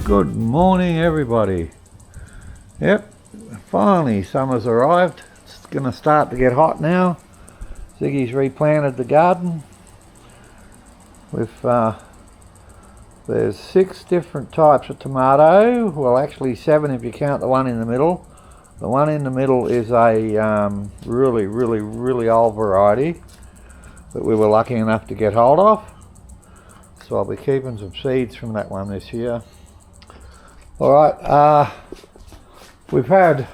Good morning, everybody. Yep, finally summer's arrived. It's going to start to get hot now. Ziggy's replanted the garden with there's 6 different types of tomato. Well, actually 7 if you count the one in the middle. The one in the middle is a really old variety that we were lucky enough to get hold of. So I'll be keeping some seeds from that one this year. Alright, we've had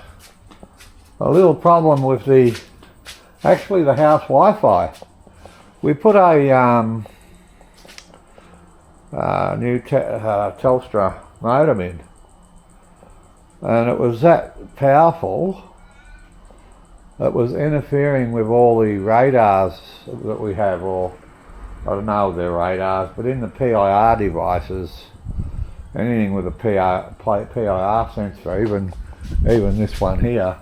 a little problem with the house Wi-Fi. We put a new Telstra modem in, and it was that powerful it was interfering with all the radars that we have, or I don't know if they're radars, but in the PIR devices, anything with a PIR sensor, even this one here,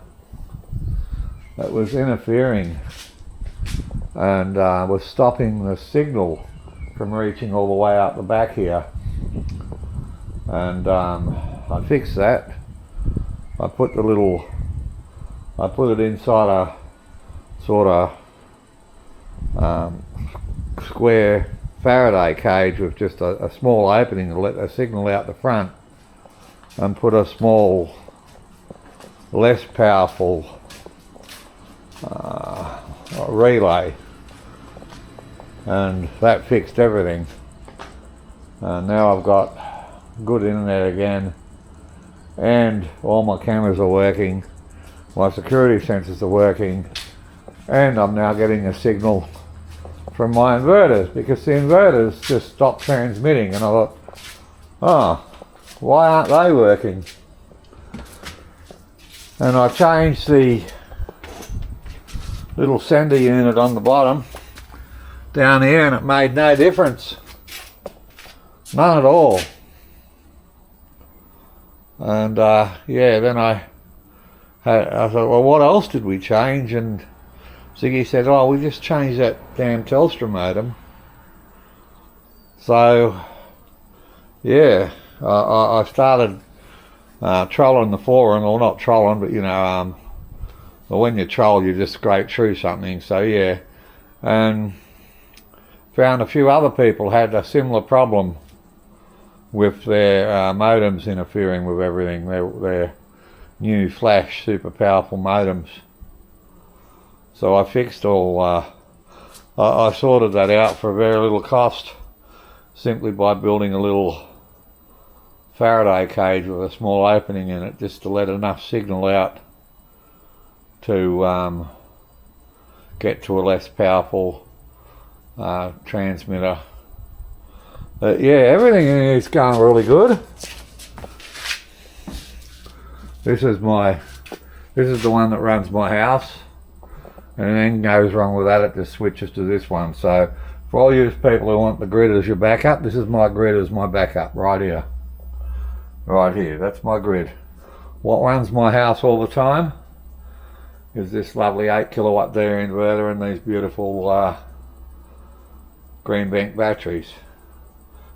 that was interfering and was stopping the signal from reaching all the way out the back here. And I fixed that. I put it inside a sort of square Faraday cage with just a small opening to let a signal out the front, and put a small, less powerful relay, and that fixed everything. And now I've got good internet again, and all my cameras are working, my security sensors are working, and I'm now getting a signal from my inverters, because the inverters just stopped transmitting, and I thought, oh, why aren't they working? And I changed the little sender unit on the bottom down here, and it made no difference, none at all. And yeah, then I thought, well, what else did we change? And Ziggy said, oh, we just changed that damn Telstra modem. So yeah, I started trolling the forum, or not trolling, but you know, well, when you troll you just scrape through something. So yeah, and found a few other people had a similar problem with their modems interfering with everything, their new flash super powerful modems. So I fixed all, I sorted that out for a very little cost, simply by building a little Faraday cage with a small opening in it, just to let enough signal out to get to a less powerful transmitter. But yeah, everything in here is going really good. This is the one that runs my house. And anything goes wrong with that, it just switches to this one. So for all you people who want the grid as your backup, this is my grid as my backup right here. Right here, that's my grid. What runs my house all the time is this lovely 8 kilowatt dairy inverter and these beautiful green bank batteries.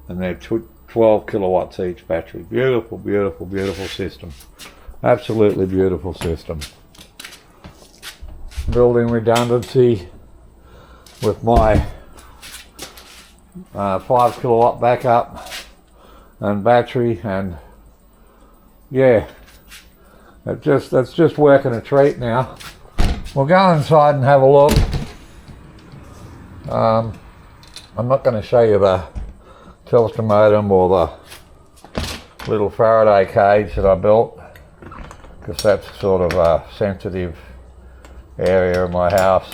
And they're 12 kilowatts each battery. Beautiful, beautiful, beautiful system. Absolutely beautiful system. Building redundancy with my 5 kilowatt backup and battery, and yeah, that's just working a treat now. We'll go inside and have a look. I'm not going to show you the Telstra modem or the little Faraday cage that I built, because that's sort of a sensitive area of my house,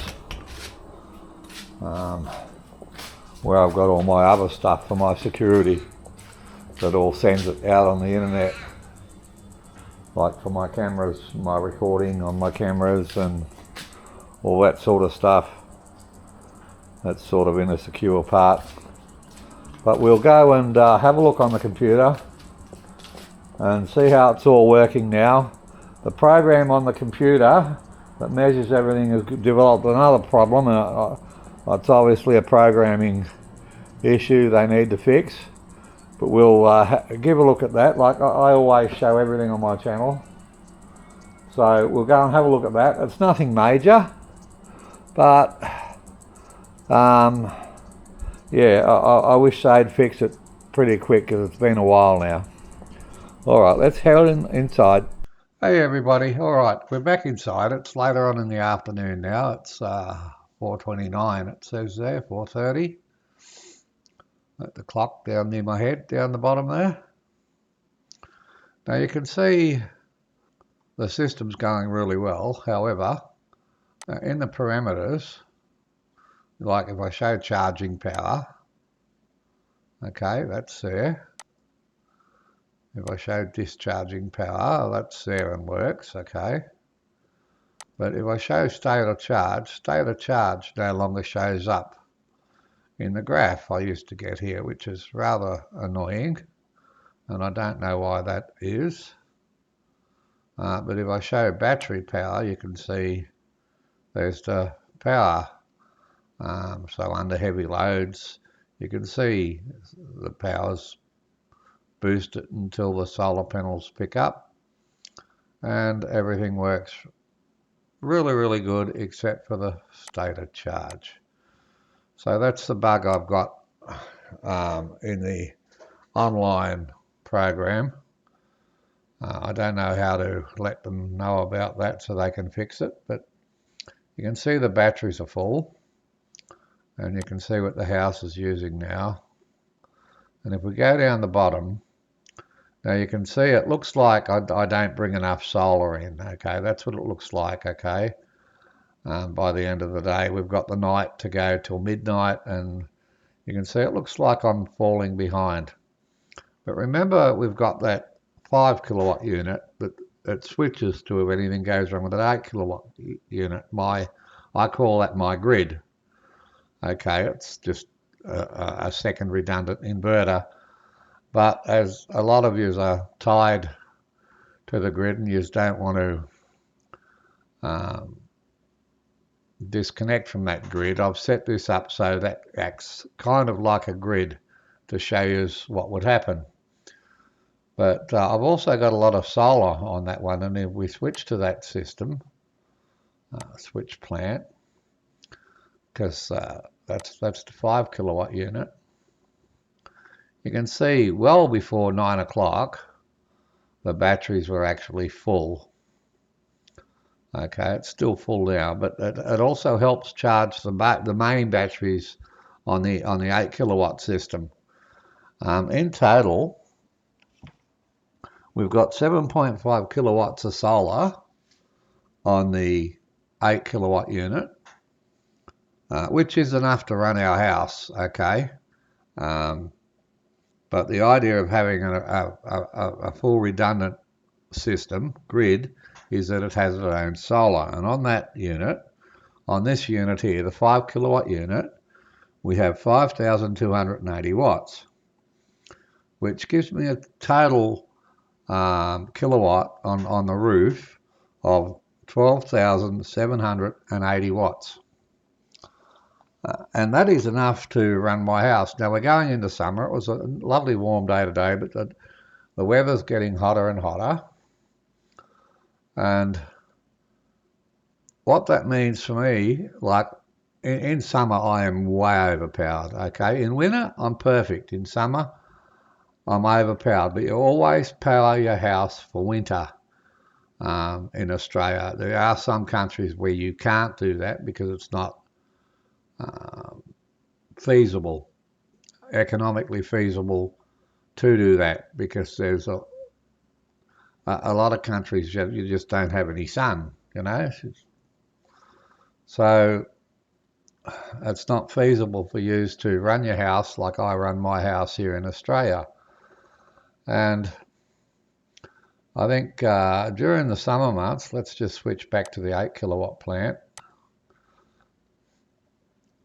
where I've got all my other stuff for my security that all sends it out on the internet, like for my cameras, my recording on my cameras and all that sort of stuff. That's sort of in a secure part. But we'll go and have a look on the computer and see how it's all working now. The program on the computer that measures everything has developed another problem. It's obviously a programming issue they need to fix. but we'll give a look at that. Like I always show everything on my channel, so we'll go and have a look at that. It's nothing major, but yeah, I wish they'd fix it pretty quick because it's been a while now. Alright, let's head inside. Hey everybody, alright, we're back inside. It's later on in the afternoon now. It's 4:29, it says there, 4:30. At the clock down near my head, down the bottom there. Now you can see the system's going really well. However, in the parameters, like if I show charging power, okay, that's there. If I show discharging power, that's there and works, okay. But if I show state of charge no longer shows up in the graph I used to get here, which is rather annoying, and I don't know why that is. But if I show battery power, you can see there's the power. So under heavy loads, you can see the power's boosted until the solar panels pick up, and everything works really, really good except for the state of charge. So that's the bug I've got in the online program. I don't know how to let them know about that so they can fix it, but you can see the batteries are full, and you can see what the house is using now. And if we go down the bottom, now you can see it looks like I don't bring enough solar in, okay? That's what it looks like, okay? By the end of the day, we've got the night to go till midnight, and you can see it looks like I'm falling behind. But remember, we've got that 5 kilowatt unit that it switches to if anything goes wrong with an 8 kilowatt unit. I call that my grid. Okay, it's just a second redundant inverter. But as a lot of you are tied to the grid and you just don't want to disconnect from that grid, I've set this up so that acts kind of like a grid to show you what would happen. But I've also got a lot of solar on that one, and if we switch to that system, switch plant, because that's the 5 kilowatt unit. You can see well before 9 o'clock the batteries were actually full. Okay, it's still full now, but it also helps charge the main batteries on the 8 kilowatt system. In total, we've got 7.5 kilowatts of solar on the 8 kilowatt unit, which is enough to run our house, okay. But the idea of having a full redundant system, grid, is that it has its own solar. And on that unit, on this unit here, the 5 kilowatt unit, we have 5,280 watts, which gives me a total kilowatt on the roof of 12,780 watts. And that is enough to run my house. Now we're going into summer. It was a lovely warm day today, but the weather's getting hotter and hotter. And what that means for me, like in summer, I am way overpowered, okay? In winter, I'm perfect. In summer, I'm overpowered. But you always power your house for winter in Australia. There are some countries where you can't do that because it's not feasible, economically feasible to do that, because there's a lot of countries you just don't have any sun, you know. So it's not feasible for you to run your house like I run my house here in Australia. And I think during the summer months, let's just switch back to the 8 kilowatt plant.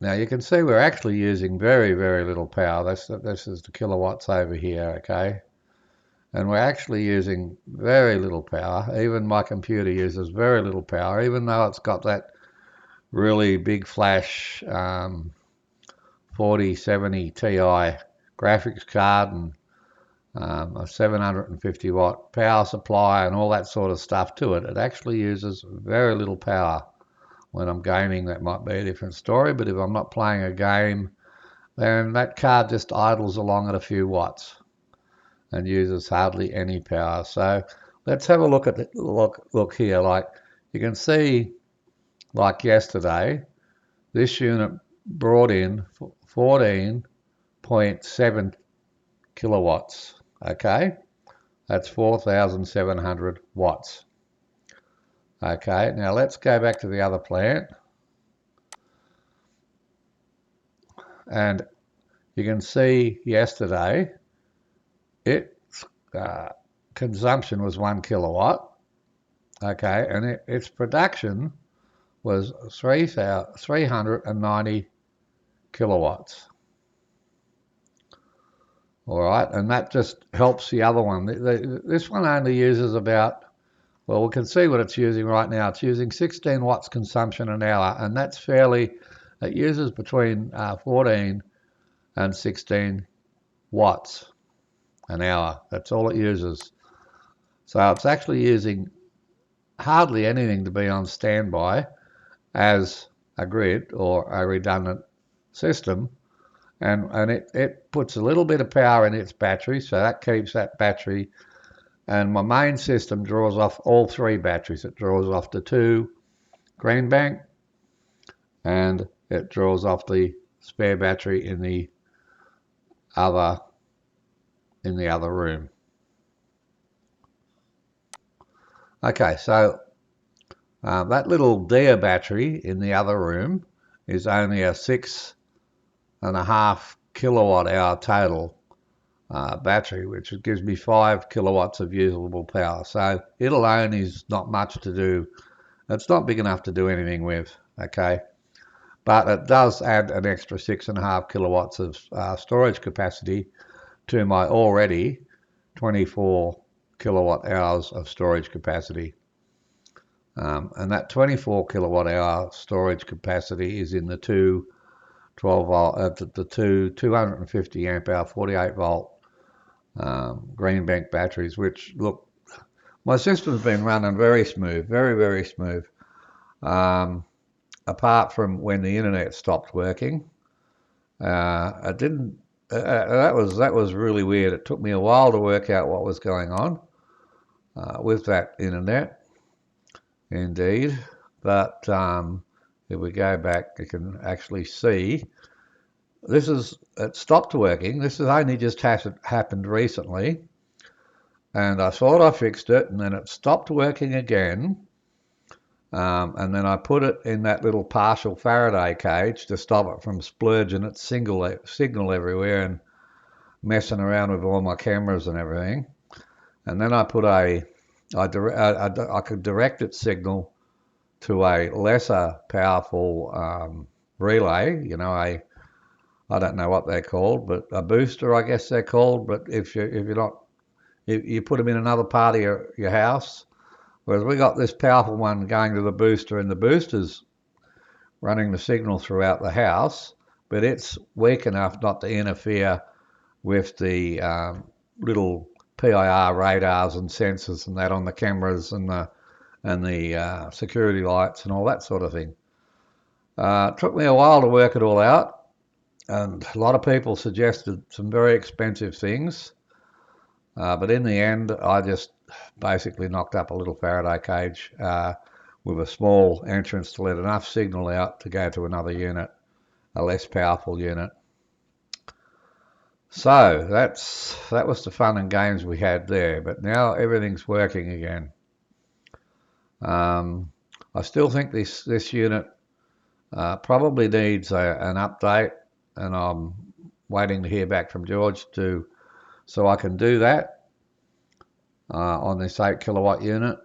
Now you can see we're actually using very, very little power. This is the kilowatts over here, okay? And we're actually using very little power. Even my computer uses very little power, even though it's got that really big flash 4070 Ti graphics card and a 750 watt power supply and all that sort of stuff to it. It actually uses very little power. When I'm gaming, that might be a different story, but if I'm not playing a game, then that card just idles along at a few watts and uses hardly any power. So let's have a look at look here. Like you can see, like yesterday, this unit brought in 14.7 kilowatts. Okay, that's 4,700 watts. Okay, now let's go back to the other plant, and you can see yesterday its consumption was 1 kilowatt. Okay, and its production was 390 kilowatts. All right, and that just helps the other one. This one only uses about, well, we can see what it's using right now. It's using 16 watts consumption an hour, and that's fairly, it uses between 14 and 16 watts an hour. That's all it uses. So it's actually using hardly anything to be on standby as a grid or a redundant system. And it puts a little bit of power in its battery, so that keeps that battery. And my main system draws off all three batteries. It draws off the 2 green bank, and it draws off the spare battery in the other room. Okay, so that little Dia battery in the other room is only a 6.5 kilowatt hour total battery, which gives me 5 kilowatts of usable power. So it alone is not much to do. It's not big enough to do anything with, okay? But it does add an extra 6.5 kilowatts of storage capacity to my already 24 kilowatt hours of storage capacity. And that 24 kilowatt hour storage capacity is in the 250 amp hour 48 volt green bank batteries, which, look, my system's been running very smooth, very smooth, apart from when the internet stopped working. It didn't. That was really weird. It took me a while to work out what was going on with that internet, indeed. But if we go back, you can actually see it stopped working. This has only just happened recently, and I thought I fixed it, and then it stopped working again. And then I put it in that little partial Faraday cage to stop it from splurging its signal everywhere and messing around with all my cameras and everything. And then I put I could direct its signal to a lesser powerful relay, you know, I don't know what they're called, but a booster, I guess they're called. But if you put them in another part of your house, whereas we got this powerful one going to the booster, and the booster's running the signal throughout the house, but it's weak enough not to interfere with the little PIR radars and sensors and that on the cameras and the security lights and all that sort of thing. It took me a while to work it all out, and a lot of people suggested some very expensive things, but in the end I just basically knocked up a little Faraday cage with a small entrance to let enough signal out to go to another unit, a less powerful unit. So that was the fun and games we had there, but now everything's working again. I still think this unit probably needs an update, and I'm waiting to hear back from George so I can do that on this 8 kilowatt unit.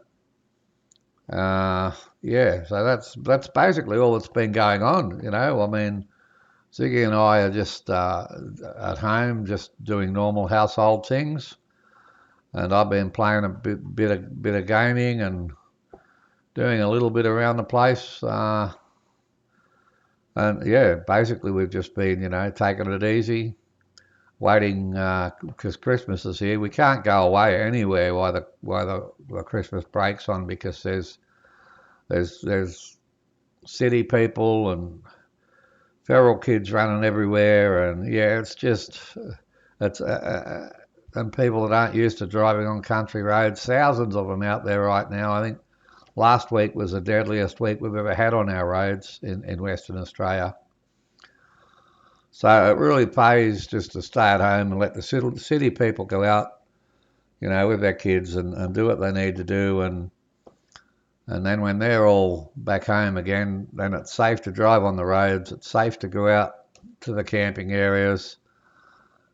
Yeah, so that's basically all that's been going on. You know, I mean, Ziggy and I are just at home, just doing normal household things, and I've been playing a bit of gaming and doing a little bit around the place. And yeah, basically we've just been, you know, taking it easy, waiting because Christmas is here. We can't go away anywhere while the Christmas break's on, because there's city people and feral kids running everywhere, and yeah, it's just it's and people that aren't used to driving on country roads, thousands of them out there right now. I think last week was the deadliest week we've ever had on our roads in Western Australia. So it really pays just to stay at home and let the city people go out, with their kids and do what they need to do. And then when they're all back home again, then it's safe to drive on the roads. It's safe to go out to the camping areas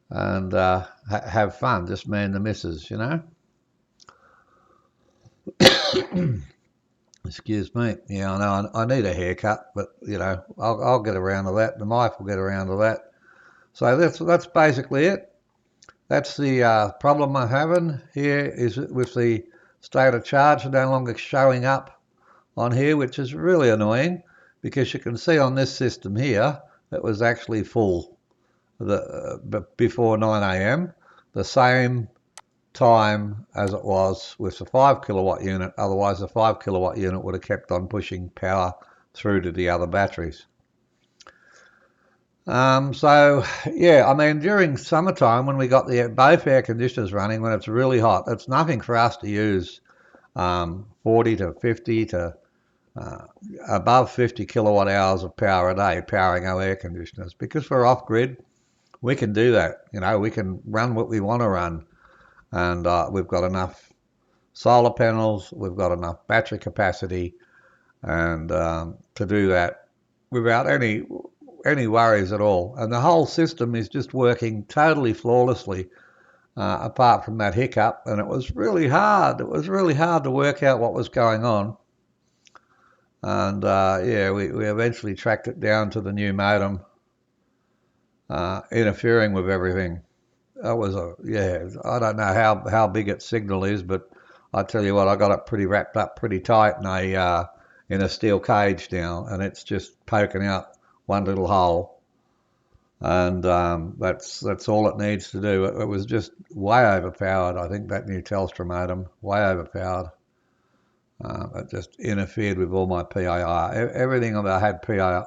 and have fun, just me and the missus, Excuse me. Yeah, I know I need a haircut, but, I'll get around to that. The wife will get around to that. So that's basically it. That's the problem I'm having here, is with the state of charge no longer showing up on here, which is really annoying, because you can see on this system here it was actually full before 9 a.m. the same time as it was with the 5 kilowatt unit. Otherwise the 5 kilowatt unit would have kept on pushing power through to the other batteries. So yeah, I mean, during summertime when we got both air conditioners running, when it's really hot, it's nothing for us to use 40 to 50 to above 50 kilowatt hours of power a day powering our air conditioners, because we're off grid. We can do that. We can run what we want to run, and we've got enough solar panels, we've got enough battery capacity, and to do that without any worries at all. And the whole system is just working totally flawlessly, apart from that hiccup. And it was really hard. It was really hard to work out what was going on. And yeah, we eventually tracked it down to the new modem interfering with everything. That was I don't know how big its signal is, but I tell you what, I got it pretty wrapped up pretty tight in a steel cage now, and it's just poking out one little hole, and that's all it needs to do. It was just way overpowered. I think that new Telstra modem, way overpowered. It just interfered with all my PIR. Everything I had PIR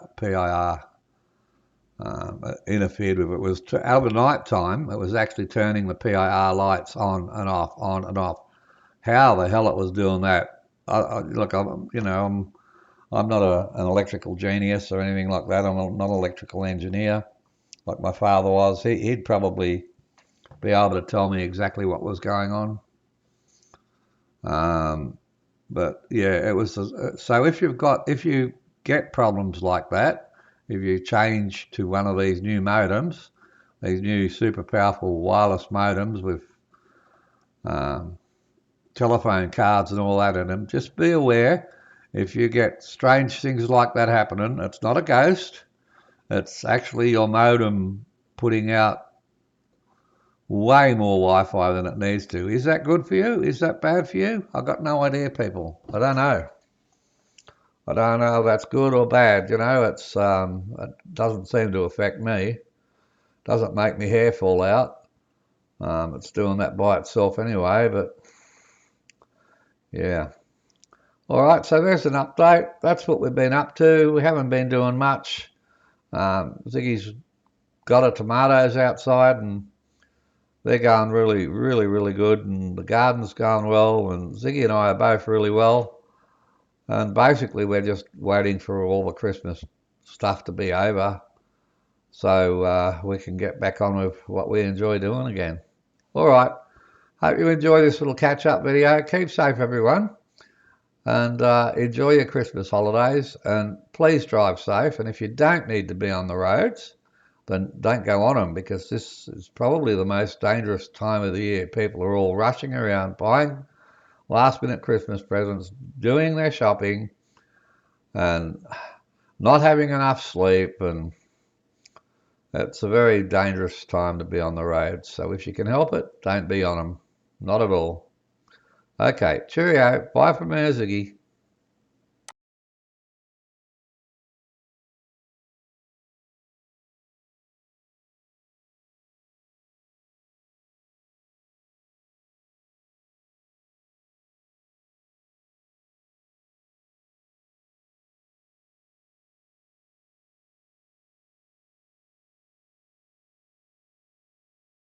interfered with. It was overnight time. It was actually turning the PIR lights on and off, on and off. How the hell it was doing that? Look, I'm not an electrical genius or anything like that. I'm not an electrical engineer like my father was. He'd probably be able to tell me exactly what was going on. But yeah, it was. So if you get problems like that, if you change to one of these new modems, these new super powerful wireless modems with telephone cards and all that in them, just be aware. If you get strange things like that happening, it's not a ghost. It's actually your modem putting out way more Wi-Fi than it needs to. Is that good for you? Is that bad for you? I've got no idea, people. I don't know. I don't know if that's good or bad. It doesn't seem to affect me. Doesn't make my hair fall out. It's doing that by itself anyway, but yeah. All right, so there's an update. That's what we've been up to. We haven't been doing much. Ziggy's got her tomatoes outside, and they're going really, really, really good, and the garden's going well, and Ziggy and I are both really well. And basically, we're just waiting for all the Christmas stuff to be over so we can get back on with what we enjoy doing again. All right, hope you enjoy this little catch-up video. Keep safe, everyone. And enjoy your Christmas holidays, and please drive safe. And if you don't need to be on the roads, then don't go on them, because this is probably the most dangerous time of the year. People are all rushing around buying last minute Christmas presents, doing their shopping, and not having enough sleep, and it's a very dangerous time to be on the roads. So if you can help it, don't be on them. Not at all. Okay, cheerio. Bye from me, Ziggy.